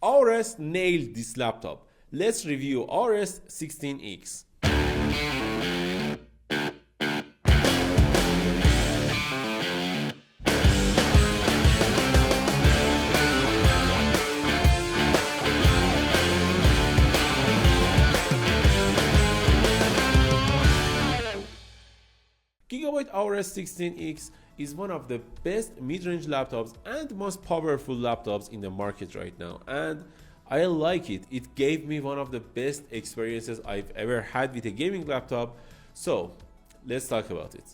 AORUS nailed this laptop. Let's review AORUS 16X. Gigabyte AORUS 16X is one of the best mid-range laptops and most powerful laptops in the market right now, and I like it. It gave me one of the best experiences I've ever had with a gaming laptop. So let's talk about it.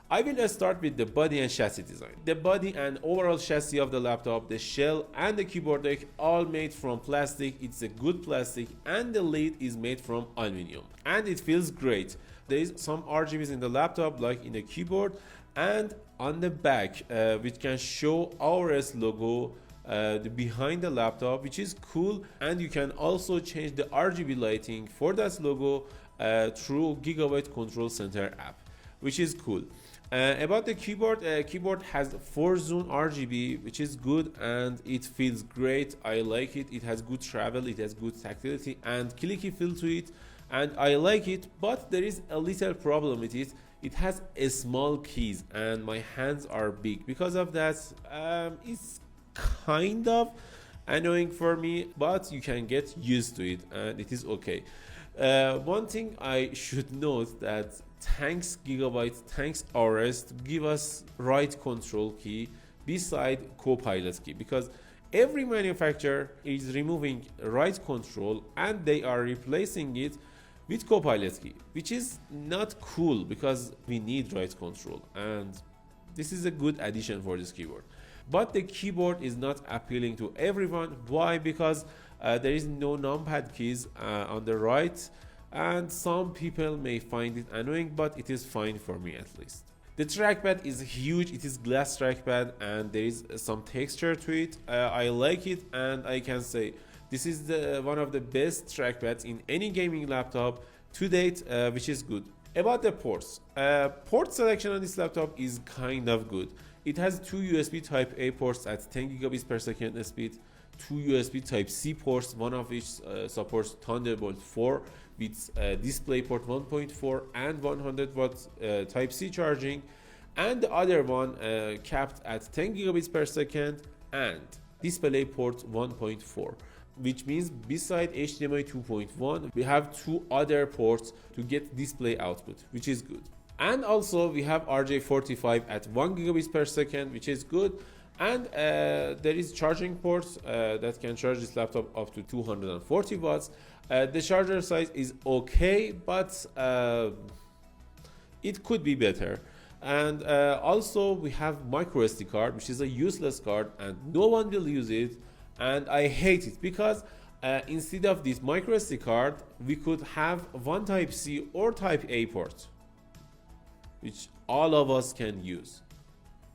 I will start with the body and chassis design. The body and overall chassis of the laptop, the shell and the keyboard deck, all made from plastic. It's a good plastic, and the lid is made from aluminum, and it feels great. There is some RGBs in the laptop, like in the keyboard and on the back, which can show AORUS logo behind the laptop, which is cool. And you can also change the RGB lighting for that logo through Gigabyte Control Center app, which is cool. About the keyboard, keyboard has 4-zone RGB, which is good and it feels great. I like it. It has good travel, it has good tactility and clicky feel to it, and I like it. But there is a little problem with it. It has a small keys and my hands are big. Because of that, it's kind of annoying for me, but you can get used to it and it is okay. One thing I should note that thanks Gigabyte, thanks AORUS to give us right control key beside Copilot key, because every manufacturer is removing right control and they are replacing it with Copilot key, which is not cool because we need right control, and this is a good addition for this keyboard. But the keyboard is not appealing to everyone. Why? Because there is no numpad keys on the right, and some people may find it annoying, but it is fine for me at least. The trackpad is huge. It is glass trackpad and there is some texture to it. I like it, and I can say this is one of the best trackpads in any gaming laptop to date, which is good. About the ports, port selection on this laptop is kind of good. It has 2 USB Type A ports at 10 gigabits per second speed, 2 USB Type C ports, one of which supports Thunderbolt 4 with DisplayPort 1.4 and 100 watt Type C charging, and the other one capped at 10 gigabits per second and DisplayPort 1.4. Which means beside HDMI 2.1, we have 2 other ports to get display output, which is good. And also we have RJ45 at 1 gigabits per second, which is good. And there is charging ports that can charge this laptop up to 240 watts. The charger size is okay, but it could be better. And also we have micro SD card, which is a useless card and no one will use it. And I hate it because instead of this micro SD card, we could have one Type C or Type A port, which all of us can use.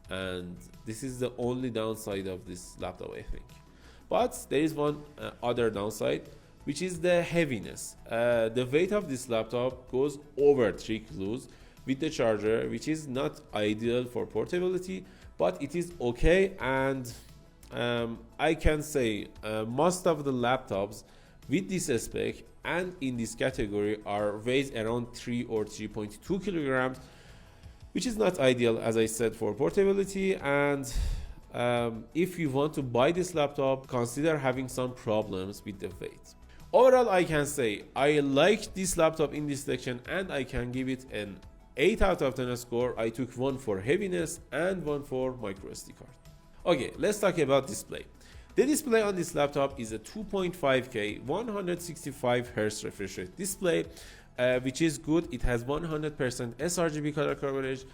And this is the only downside of this laptop, I think. But there is one other downside, which is the heaviness. The weight of this laptop goes over 3 kilos with the charger, which is not ideal for portability, but it is okay. And I can say most of the laptops with this spec and in this category are weighed around 3 or 3.2 kilograms, which is not ideal, as I said, for portability. And if you want to buy this laptop, consider having some problems with the weight. Overall, I can say I like this laptop in this section and I can give it an 8 out of 10 score. I took 1 for heaviness and 1 for micro SD card. Okay, let's talk about display. The display on this laptop is a 2.5K 165Hz refresh rate display, which is good. It has 100% sRGB color coverage,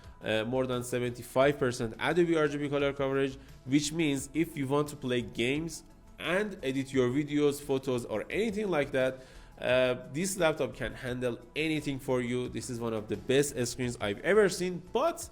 more than 75% Adobe RGB color coverage, which means if you want to play games and edit your videos, photos, or anything like that, this laptop can handle anything for you. This is one of the best screens I've ever seen. But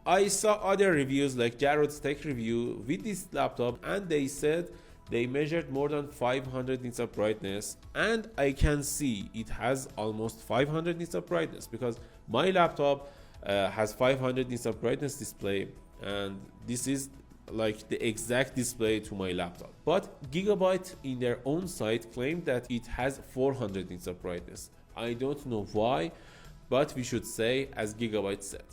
I saw other reviews like Jarod's tech review with this laptop, and they said they measured more than 500 nits of brightness, and I can see it has almost 500 nits of brightness because my laptop has 500 nits of brightness display, and this is like the exact display to my laptop. But Gigabyte in their own site claimed that it has 400 nits of brightness. I don't know why, but we should say as Gigabyte said.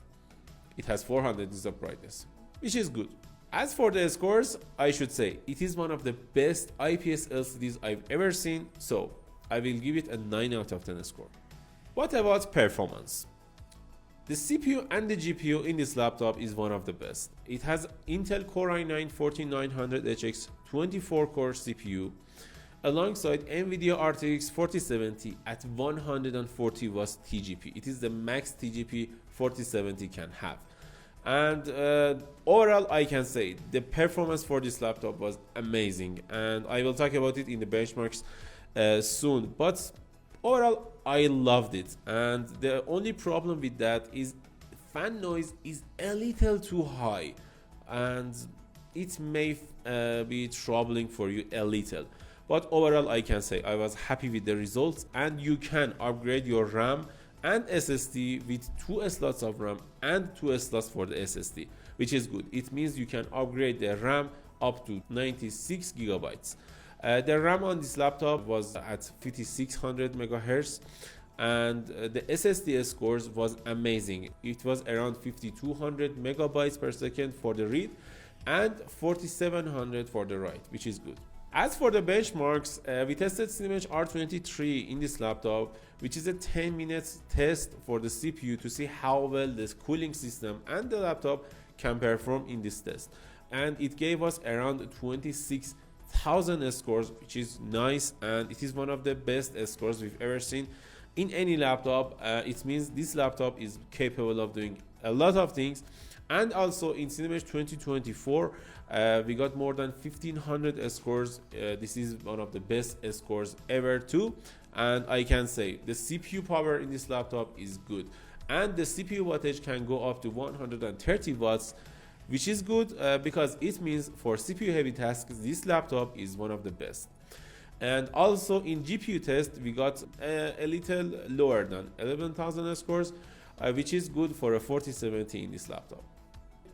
It has 400 nits of brightness, which is good. As for the scores, I should say it is one of the best IPS LCDs I've ever seen, so I will give it a 9 out of 10 score. What about performance? The CPU and the GPU in this laptop is one of the best. It has Intel Core i9-14900HX 24-core CPU alongside NVIDIA RTX 4070 at 140 watts TGP. It is the max TGP 4070 can have. And overall, I can say the performance for this laptop was amazing, and I will talk about it in the benchmarks soon. But overall, I loved it, and the only problem with that is fan noise is a little too high, and it may be troubling for you a little. But overall, I can say I was happy with the results, and you can upgrade your RAM and SSD with 2 slots of RAM and 2 slots for the SSD, which is good. It means you can upgrade the RAM up to 96 gigabytes. The RAM on this laptop was at 5600 megahertz, and the SSD scores was amazing. It was around 5200 megabytes per second for the read and 4700 for the write, which is good. As for the benchmarks, we tested Cinebench R23 in this laptop, which is a 10-minute test for the CPU to see how well this cooling system and the laptop can perform in this test. And it gave us around 26,000 scores, which is nice, and it is one of the best scores we've ever seen in any laptop. It means this laptop is capable of doing a lot of things. And also in Cinebench 2024, we got more than 1500 scores. This is one of the best scores ever too. And I can say the CPU power in this laptop is good. And the CPU wattage can go up to 130 watts, which is good because it means for CPU heavy tasks, this laptop is one of the best. And also in GPU test, we got a little lower than 11,000 scores, which is good for a 4070 in this laptop.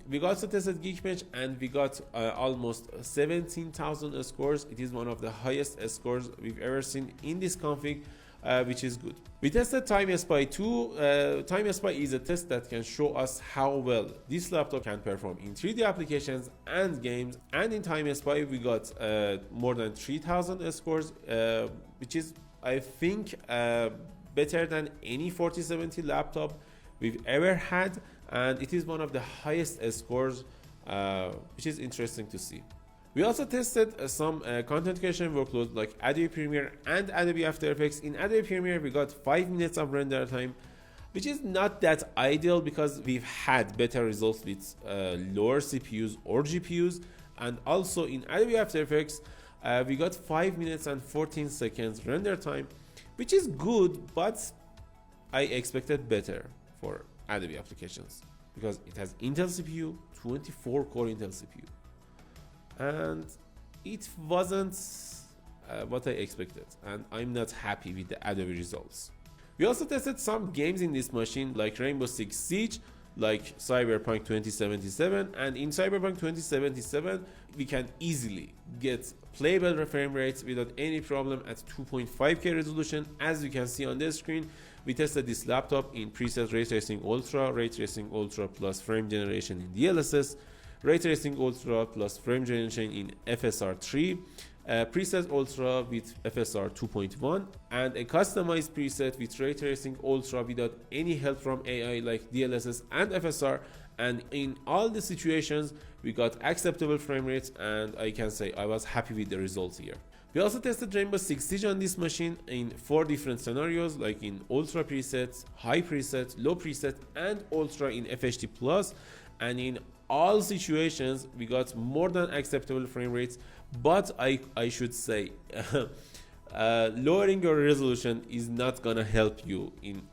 We also tested Geekbench and we got almost 17,000 scores. It is one of the highest scores we've ever seen in this config, which is good. We tested TimeSpy 2. TimeSpy is a test that can show us how well this laptop can perform in 3D applications and games. And in TimeSpy, we got more than 3,000 scores, which is, I think, better than any 4070 laptop we've ever had. And it is one of the highest scores, which is interesting to see. We also tested some content creation workloads like Adobe Premiere and Adobe After Effects. In Adobe Premiere, we got 5 minutes of render time, which is not that ideal because we've had better results with lower CPUs or GPUs. And also in Adobe After Effects, we got 5 minutes and 14 seconds render time, which is good, but I expected better for Adobe applications because it has Intel CPU, 24 core Intel CPU, and it wasn't what I expected, and I'm not happy with the Adobe results. We also tested some games in this machine like Rainbow Six Siege, like Cyberpunk 2077, and in Cyberpunk 2077 we can easily get playable frame rates without any problem at 2.5K resolution. As you can see on the screen, we tested this laptop in preset Ray Tracing Ultra plus frame generation in DLSS, Ray Tracing Ultra plus frame generation in FSR3, preset Ultra with FSR 2.1, and a customized preset with Ray Tracing Ultra without any help from AI like DLSS and FSR. And in all the situations, we got acceptable frame rates, and I can say I was happy with the results here. We also tested Rainbow Six Siege on this machine in 4 different scenarios, like in Ultra preset, High preset, Low preset, and Ultra in FHD Plus. And in all situations, we got more than acceptable frame rates, but I should say lowering your resolution is not gonna help you in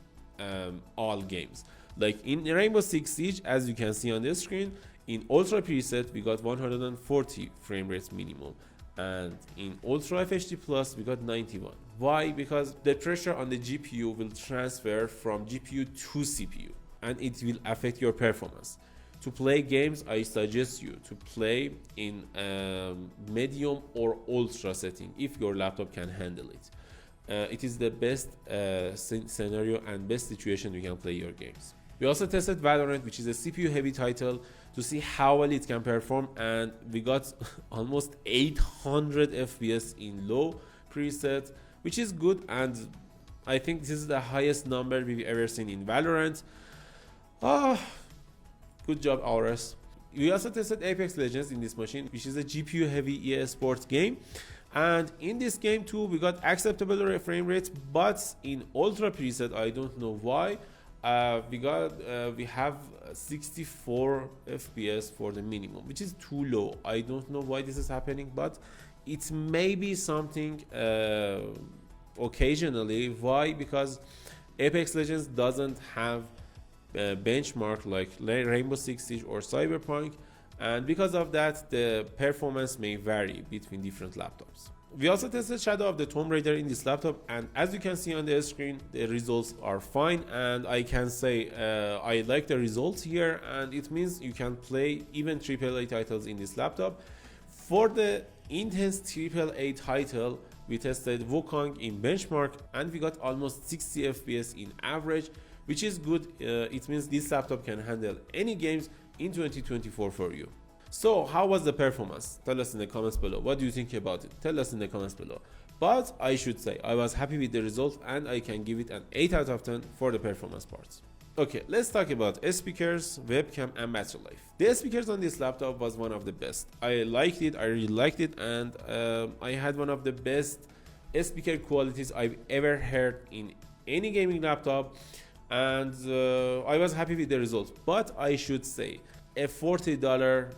all games. Like in Rainbow Six Siege, as you can see on this screen, in Ultra preset we got 140 frame rates minimum, and in Ultra FHD Plus we got 91. Why? Because the pressure on the GPU will transfer from GPU to CPU, and it will affect your performance. To play games, I suggest you to play in medium or ultra setting if your laptop can handle it. It is the best scenario and best situation you can play your games. We also tested Valorant, which is a CPU heavy title, to see how well it can perform, and we got almost 800 FPS in low preset, which is good, and I think this is the highest number we've ever seen in Valorant. Good job, AORUS. We also tested Apex Legends in this machine, which is a GPU heavy esports game. And in this game too, we got acceptable frame rates, but in ultra preset, I don't know why, we have 64 FPS for the minimum, which is too low. I don't know why this is happening, but it may be something occasionally. Why? Because Apex Legends doesn't have benchmark like Rainbow Six Siege or Cyberpunk, and because of that the performance may vary between different laptops. We also tested Shadow of the Tomb Raider in this laptop, and as you can see on the screen, the results are fine, and I can say I like the results here, and it means you can play even AAA titles in this laptop. For the intense AAA title, we tested Wukong in benchmark, and we got almost 60 FPS in average, which is good. It means this laptop can handle any games in 2024 for you. So how was the performance? Tell us in the comments below. What do you think about it? Tell us in the comments below. But I should say I was happy with the result, and I can give it an 8 out of 10 for the performance parts. Okay, let's talk about speakers, webcam, and battery life. The speakers on this laptop was one of the best. I liked it, I really liked it, and I had one of the best speaker qualities I've ever heard in any gaming laptop, and I was happy with the results. But I should say a $40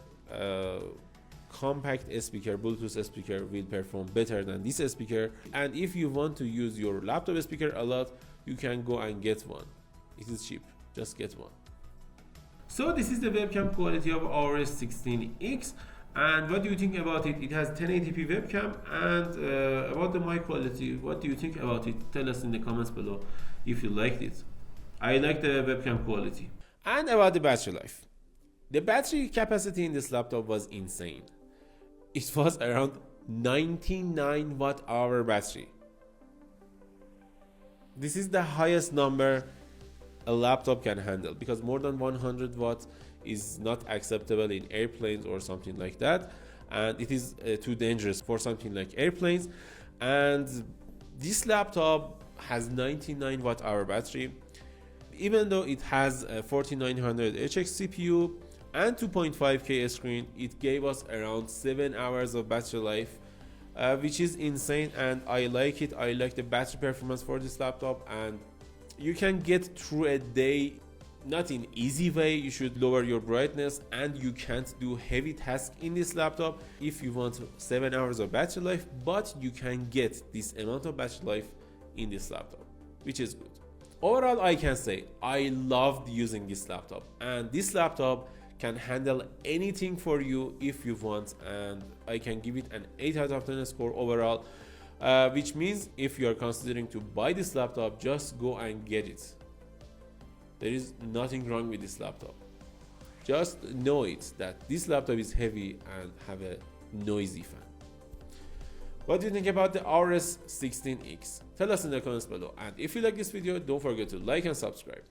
compact speaker, Bluetooth speaker, will perform better than this speaker, and if you want to use your laptop speaker a lot, you can go and get one. It is cheap, just get one. So this is the webcam quality of AORUS 16X, and what do you think about it? It has 1080p webcam, and about the mic quality, what do you think about it? Tell us in the comments below if you liked it. I like the webcam quality. And about the battery life. The battery capacity in this laptop was insane. It was around 99 watt-hour battery. This is the highest number a laptop can handle, because more than 100 watts is not acceptable in airplanes or something like that, and it is too dangerous for something like airplanes. And this laptop has 99 watt-hour battery. Even though it has a 4900 HX CPU and 2.5K screen, it gave us around 7 hours of battery life, which is insane, and I like it. I like the battery performance for this laptop, and you can get through a day not in easy way. You should lower your brightness, and you can't do heavy tasks in this laptop if you want 7 hours of battery life, but you can get this amount of battery life in this laptop, which is good. Overall, I can say I loved using this laptop, and this laptop can handle anything for you if you want, and I can give it an 8 out of 10 score overall, which means if you are considering to buy this laptop, just go and get it. There is nothing wrong with this laptop. Just know it that this laptop is heavy and have a noisy fan. What do you think about the AORUS 16X? Tell us in the comments below, and if you like this video, don't forget to like and subscribe.